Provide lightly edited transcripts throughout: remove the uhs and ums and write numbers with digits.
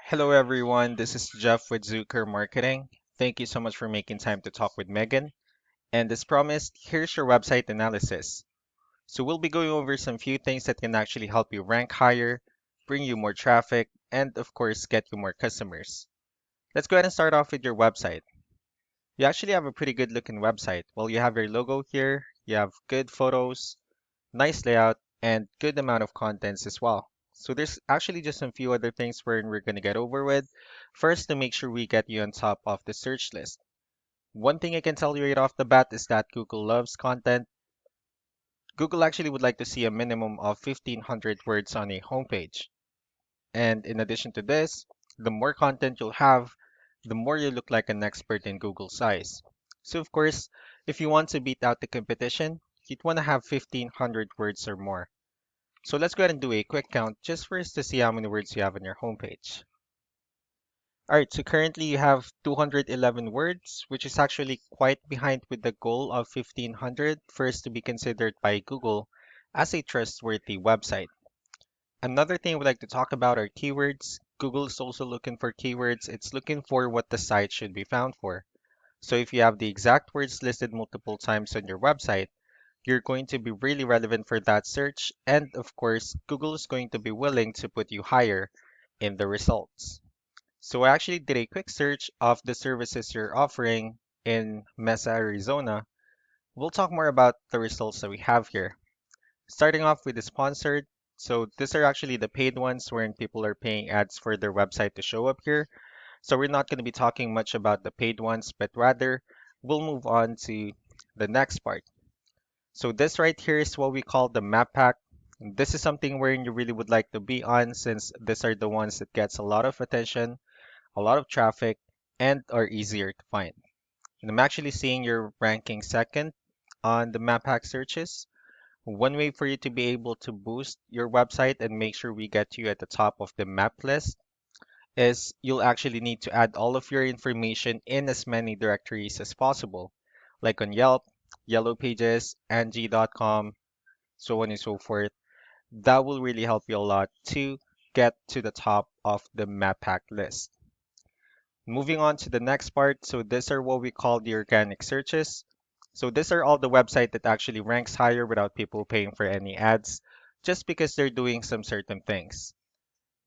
Hello everyone, this is Jeff with Zucker Marketing. Thank you so much for making time to talk with Megan. And as promised, here's your website analysis. So we'll be going over some few things that can actually help you rank higher, bring you more traffic, and of course, get you more customers. Let's go ahead and start off with your website. You actually have a pretty good looking website. Well, you have your logo here, you have good photos, nice layout, and good amount of contents as well. So there's actually just some few other things we're going to get over with. First, to make sure we get you on top of the search list. One thing I can tell you right off the bat is that Google loves content. Google actually would like to see a minimum of 1,500 words on a homepage. And in addition to this, the more content you'll have, the more you look like an expert in Google's eyes. So of course, if you want to beat out the competition, you'd want to have 1,500 words or more. So let's go ahead and do a quick count just for us to see how many words you have on your homepage. All right, so currently you have 211 words, which is actually quite behind with the goal of 1,500 for us to be considered by Google as a trustworthy website. Another thing I would like to talk about are keywords. Google is also looking for keywords. It's looking for what the site should be found for. So if you have the exact words listed multiple times on your website, you're going to be really relevant for that search. And of course, Google is going to be willing to put you higher in the results. So I actually did a quick search of the services you're offering in Mesa, Arizona. We'll talk more about the results that we have here. Starting off with the sponsored. So these are actually the paid ones wherein people are paying ads for their website to show up here. So we're not going to be talking much about the paid ones, but rather we'll move on to the next part. So this right here is what we call the map pack. This is something wherein you really would like to be on since these are the ones that gets a lot of attention, a lot of traffic, and are easier to find. And I'm actually seeing your ranking second on the map pack searches. One way for you to be able to boost your website and make sure we get you at the top of the map list is you'll actually need to add all of your information in as many directories as possible, like on Yelp, Yellow Pages, Angie.com, so on and so forth. That will really help you a lot to get to the top of the map pack list. Moving on to the next part, so these are what we call the organic searches. So these are all the website that actually ranks higher without people paying for any ads, just because they're doing some certain things.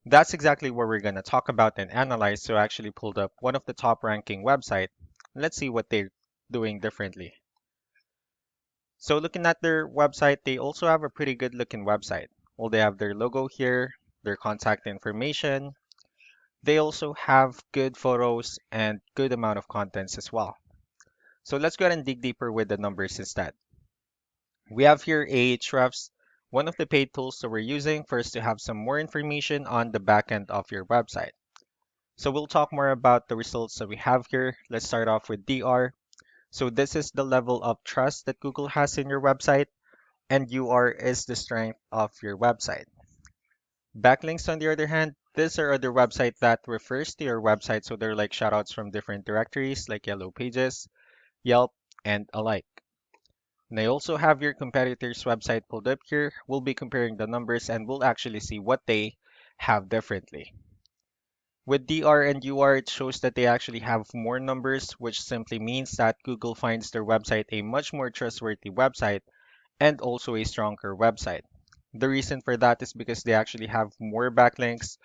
That's exactly what we're going to talk about and analyze. So I actually pulled up one of the top ranking website. Let's see what they're doing differently. So looking at their website, they also have a pretty good looking website. Well, they have their logo here, their contact information. They also have good photos and good amount of contents as well. So let's go ahead and dig deeper with the numbers instead. We have here Ahrefs, one of the paid tools that we're using for us to have some more information on the backend of your website. So we'll talk more about the results that we have here. Let's start off with DR. So this is the level of trust that Google has in your website, and UR is the strength of your website. Backlinks, on the other hand, these are other websites that refers to your website, so they're like shoutouts from different directories like Yellow Pages, Yelp, and alike. And I also have your competitor's website pulled up here. We'll be comparing the numbers and we'll actually see what they have differently. With DR and UR, it shows that they actually have more numbers, which simply means that Google finds their website a much more trustworthy website and also a stronger website. The reason for that is because they actually have more backlinks.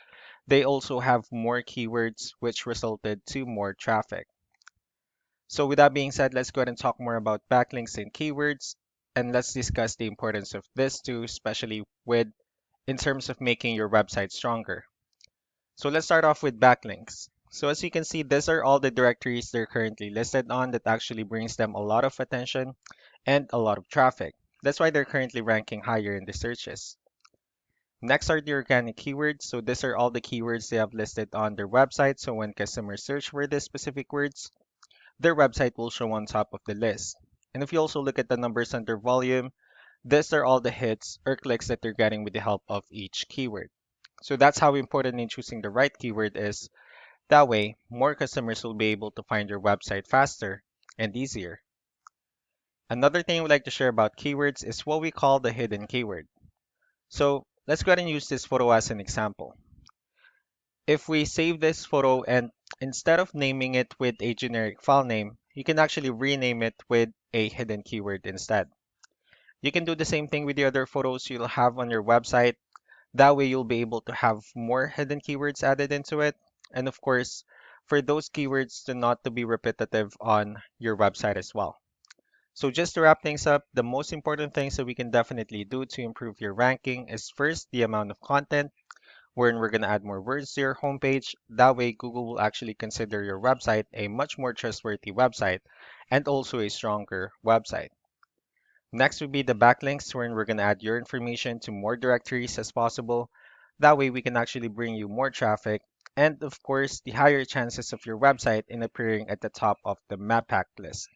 They also have more keywords, which resulted to more traffic. So with that being said, let's go ahead and talk more about backlinks and keywords, and let's discuss the importance of this too, especially with in terms of making your website stronger. So let's start off with backlinks. So as you can see, these are all the directories they're currently listed on that actually brings them a lot of attention and a lot of traffic. That's why they're currently ranking higher in the searches. Next are the organic keywords. So these are all the keywords they have listed on their website. So when customers search for these specific words, their website will show on top of the list. And if you also look at the numbers under volume, these are all the hits or clicks that they're getting with the help of each keyword. So that's how important in choosing the right keyword is. That way, more customers will be able to find your website faster and easier. Another thing I would like to share about keywords is what we call the hidden keyword. So let's go ahead and use this photo as an example. If we save this photo and instead of naming it with a generic file name, you can actually rename it with a hidden keyword instead. You can do the same thing with the other photos you'll have on your website. That way you'll be able to have more hidden keywords added into it. And of course, for those keywords to not to be repetitive on your website as well. So just to wrap things up, the most important things that we can definitely do to improve your ranking is first the amount of content, wherein we're going to add more words to your homepage. That way, Google will actually consider your website a much more trustworthy website and also a stronger website. Next would be the backlinks, wherein we're going to add your information to more directories as possible. That way, we can actually bring you more traffic. And of course, the higher chances of your website in appearing at the top of the map pack list.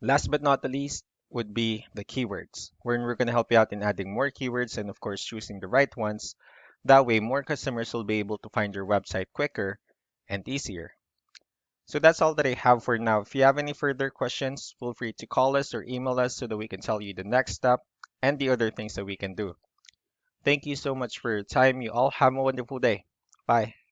Last but not the least would be the keywords, wherein we're going to help you out in adding more keywords and, of course, choosing the right ones. That way, more customers will be able to find your website quicker and easier. So that's all that I have for now. If you have any further questions, feel free to call us or email us so that we can tell you the next step and the other things that we can do. Thank you so much for your time. You all have a wonderful day. Bye.